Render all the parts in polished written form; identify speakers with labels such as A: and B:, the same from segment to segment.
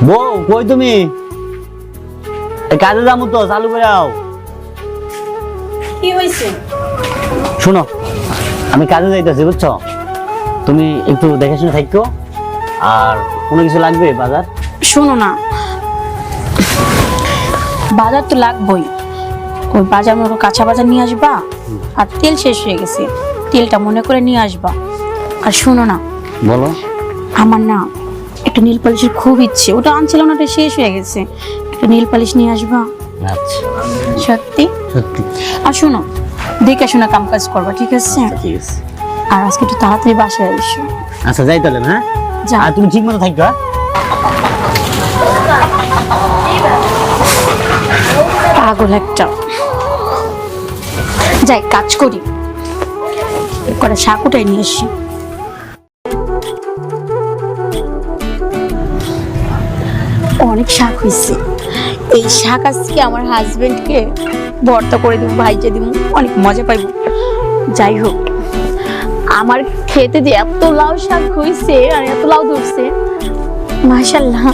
A: বউ কই তুমি? কাজে যাবো তো, চালু করে আও।
B: কি হয়েছে?
A: শোনো, আমি কাজে যাইতেছি বুঝছো, তুমি একটু দেখে শুনে থাকো। আর কোনো কিছু লাগবে বাজার?
B: শোনো না, বাজার তো লাগবেই। ওই বাজার মনে কাঁচা বাজার নিয়ে আসবা, আর তেল শেষ হয়ে গেছে, তেলটা মনে করে নিয়ে আসবা। আর শোনো না,
A: বলো।
B: আমার না একটা নীল পালিশের খুব ইচ্ছে, ওটা আনছিলাম না, ওটা শেষ হয়ে গেছে। একটা নীল পালিশ নিয়ে আসবা।
A: আচ্ছা
B: সত্যি?
A: সত্যি।
B: আর শোনো, দেখে শোনা কাম কাজ করবা, ঠিক আছে?
A: ঠিক আছে।
B: আর আজকে একটু তাড়াতাড়ি বাসায় এসো।
A: আচ্ছা যাই তাহলে। হ্যাঁ
B: যা।
A: আর তুমি ঠিক মতো থাকবা।
B: পাগল একটা। যাই কাজ করি, করে শাক উঠাই নিয়ে এসি। অনেক শাক হয়েছে, এই শাক আজকে আমার হাজবেন্ডকে ভর্তা করে দিব, ভাইজে দিব, অনেক মজা পাইব। যাই হোক, আমার খেতে যে এত লাউ শাক হয়েছে আর এত লাউ ধরছে, মাশাআল্লাহ।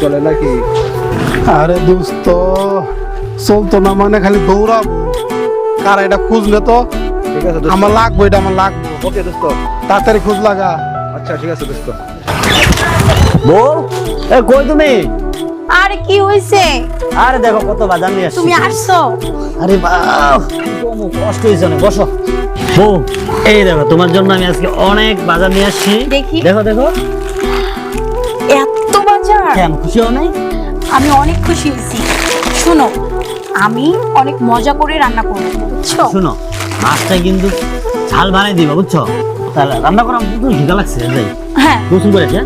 C: চলে নাকি?
D: আরে দোস্ত, চলতো না মানে খালি দৌড়াবো। কার এটা খুঁজ নে তো।
C: ঠিক আছে দোস্ত।
D: আমার লাগবো, এটা আমার লাগবো।
C: ওকে দোস্ত।
D: তাড়াতাড়ি খোঁজ লাগা।
C: আচ্ছা ঠিক আছে দোস্ত।
A: বউ এ কই তুমি?
B: আরে কি হয়েছে?
A: আরে দেখো কত বাজার নিয়ে আসছি।
B: তুমি আসছো?
A: আরে বাহ, কষ্ট হয়েছে অনেক। বসো। বউ এই দেখো, তোমার জন্য আমি আজকে অনেক বাজার নিয়ে আসছি।
B: দেখি।
A: দেখো দেখো।
B: এত বাজার?
A: কেন খুশি হও নাই?
B: আমি অনেক খুশি হয়েছি। শোনো, আমি অনেক মজা করে রান্না করবো, বুঝছো?
A: শুনো, মাছটা কিন্তু ঝাল বানাই দিবা বুঝছো। তাহলে রান্না করা কিন্তু খিদা লাগছে। যাই
B: হ্যাঁ
A: গোসল করেছে।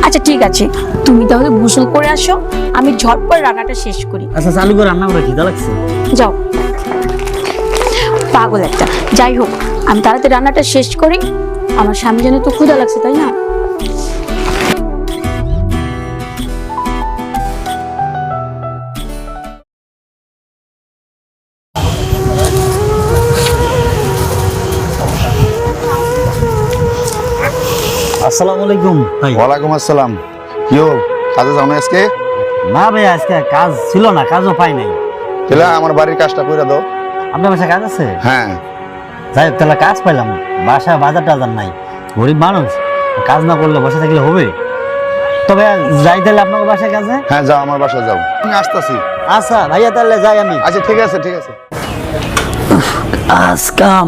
B: আচ্ছা ঠিক আছে, তুমি তাহলে গোসল করে আসো, আমি ঝটপট রান্নাটা শেষ করি।
A: আচ্ছা চালু করে রান্না করে খিদা লাগছে।
B: যাও। পাগল একটা। যাই হোক, আমি তাড়াতাড়ি রান্নাটা শেষ করি, আমার স্বামী যেন তো ক্ষুধা লাগছে, তাই না?
A: আসসালামু আলাইকুম ভাই।
C: ওয়ালাইকুম আসসালাম। ইয়ো, কাজে যাও না আজকে?
A: না ভাই, আজকে কাজ ছিল না, কাজও পাই নাই।
C: তাহলে আমার বাড়ির কাজটা করে দাও।
A: আপনার বাসায় কাজ আছে?
C: হ্যাঁ।
A: যাই হোক, তাহলে কাজ পাইলাম। বাসায় বাজার টাজার নাই, গরিব মানুষ, কাজ না করলে বসে থাকলে হবে? তবে যাই তাহলে আপনার বাসায় কাজে।
C: হ্যাঁ যাও, আমার বাসায় যাও। আমি আসতেছি।
A: আচ্ছা ভাইয়া, তাহলে যাই আমি।
C: আচ্ছা ঠিক আছে ঠিক আছে।
A: আজ কাম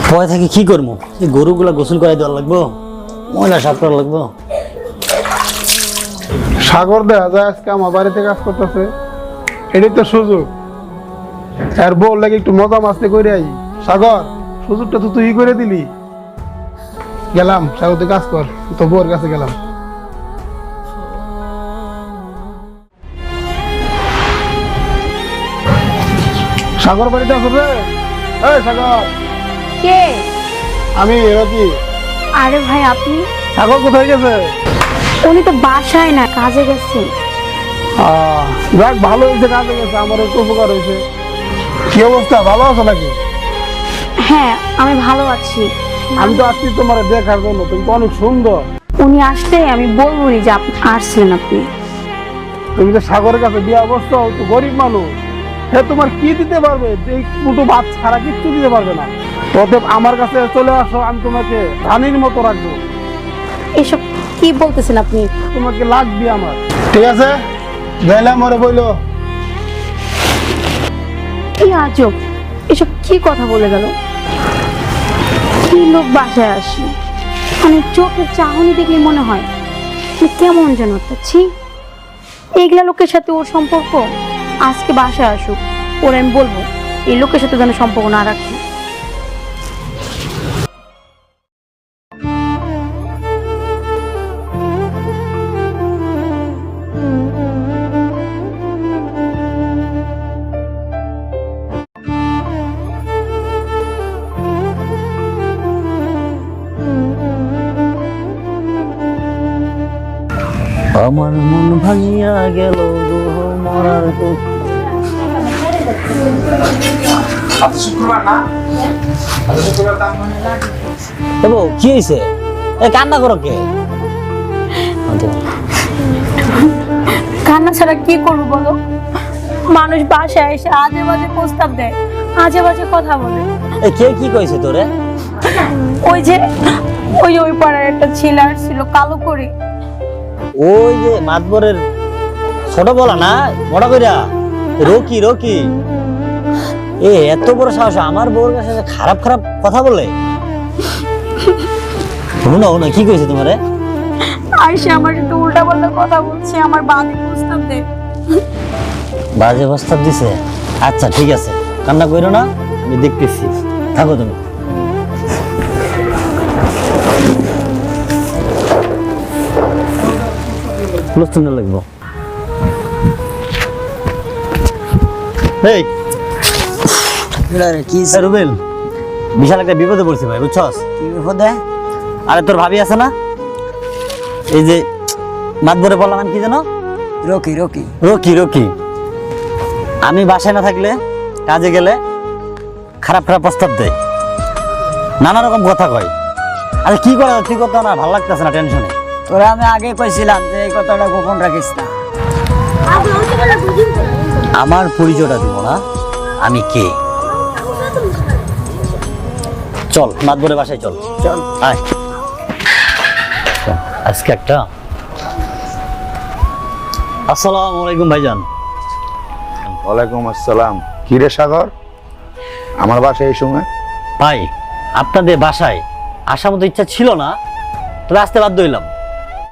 A: পরে থাকি কি করবো? এই গরুগুলা গোসল করে দেওয়া লাগবো, ময়লা সাফ করা লাগবো।
D: সাগর দেখা যায় আজকে আমার বাড়িতে কাজ করতেছে, এটাই তো সুযোগ। আর বউ লাগে একটু মজা মাস্তি করে আই। সাগর, সুযোগটা তো তুই করে দিলি। গেলাম, সাগর তুই কাজ কর, তো বউর কাছে গেলাম। সাগর বাড়িতে আসো রে। এই সাগর,
B: কে?
D: আমি রকি।
B: আরে ভাই আপনি?
D: সাগর কোথায় গেছে?
B: উনি তো বাসায় না, কাজে গেছে।
D: যাক, ভালো হয়েছে, কাজে গেছে, আমার একটু উপকার হয়েছে। কি অবস্থা, ভালো আছো নাকি?
B: হ্যাঁ আমি ভালো আছি।
D: আমি তো আসছি তোমার দেখার জন্য, তুমি তো অনেক সুন্দর।
B: উনি আসলে আমি বলবো যে আপনি আসছেন। আপনি
D: তুমি যে সাগরের কাছে বিয়ে অবস্থা, ও তো গরিব মানুষ, সে তোমার কি দিতে পারবে? এই দুটো ভাত ছাড়া কিচ্ছু দিতে পারবে না। অতএব আমার কাছে চলে আসো, আমি তোমাকে রানীর মতো রাখবো।
B: এসব কি বলতেছেন আপনি?
D: তোমাকে লাগবে আমার। ঠিক আছে, গেলাম, ওরে বইলো।
B: কি আজব, এসব কি কথা বলে গেল? কি লোক বাসায় আসে, মানে চোখের চাহনি দেখলে মনে হয় যে কেমন যেন একটা। ছি, এইগুলা লোকের সাথে ওর সম্পর্ক? আজকে বাসায় আসুক, ওর আমি বলবো এই লোকের সাথে যেন সম্পর্ক না রাখি।
A: আমার মন ভাঙিয়া গেল, মরার তবু কি হয়েছে? এ কান্না করো কে?
B: কান্না ছাড়া কি করবো বলো? মানুষ বাসায় এসে আজে বাজে প্রস্তাব দেয়, আজে বাজে কথা বলে।
A: এ কে কি কইছে তোরে?
B: ওই যে ওই পাড়ার একটা ছেলে আসছিল কালো করে।
A: ওই যে মাতবরের ছোট বলা না, বড় কইরা রকি রকি। এ এত বড় সাহস আমার বউর কাছে যে খারাপ খারাপ কথা বলে? শুনো না কি কইছে তোমারে?
B: আইসে আমার একটু উল্টা পাল্টা কথা বলছে, আমার বাজে প্রস্তাব দেয়।
A: বাজে প্রস্তাব দিছে? আচ্ছা ঠিক আছে, কান্না কইরো না, আমি দেখতেছি, থাকো তুমি। লুস্তুনে লাগবো। এই
E: কি
A: রুবেল, বিশাল একটা বিপদে পড়ছি ভাই, বুঝছস?
E: বিপদে?
A: আরে তোর ভাবি আছে না, এই যে মাতবরে বললাম কি জানো?
E: Rocky Rocky
A: Rocky Rocky. আমি বাসায় না থাকলে, কাজে গেলে খারাপ খারাপ প্রস্তাব দেয়, নানা রকম কথা কয়। আরে কি করা তুই কথা না, ভালো লাগতেছে না, টেনশনে।
E: তোরা আমি আগে কইছিলাম যে এই কথাটা গোপন রাখিস না।
A: আমার পরিচয়টা দিব না, আমি কে। চল মাতবরে বাসায় চল, চল আয়। আজকে একটা আসসালামু আলাইকুম ভাইজান।
C: ওয়ালাইকুম আসসালাম। কি রে সাগর, আমার বাসায় এই সময়?
A: ভাই আপনাদের বাসায় আসার মতো ইচ্ছা ছিল না, তবে আসতে বাধ্য হইলাম।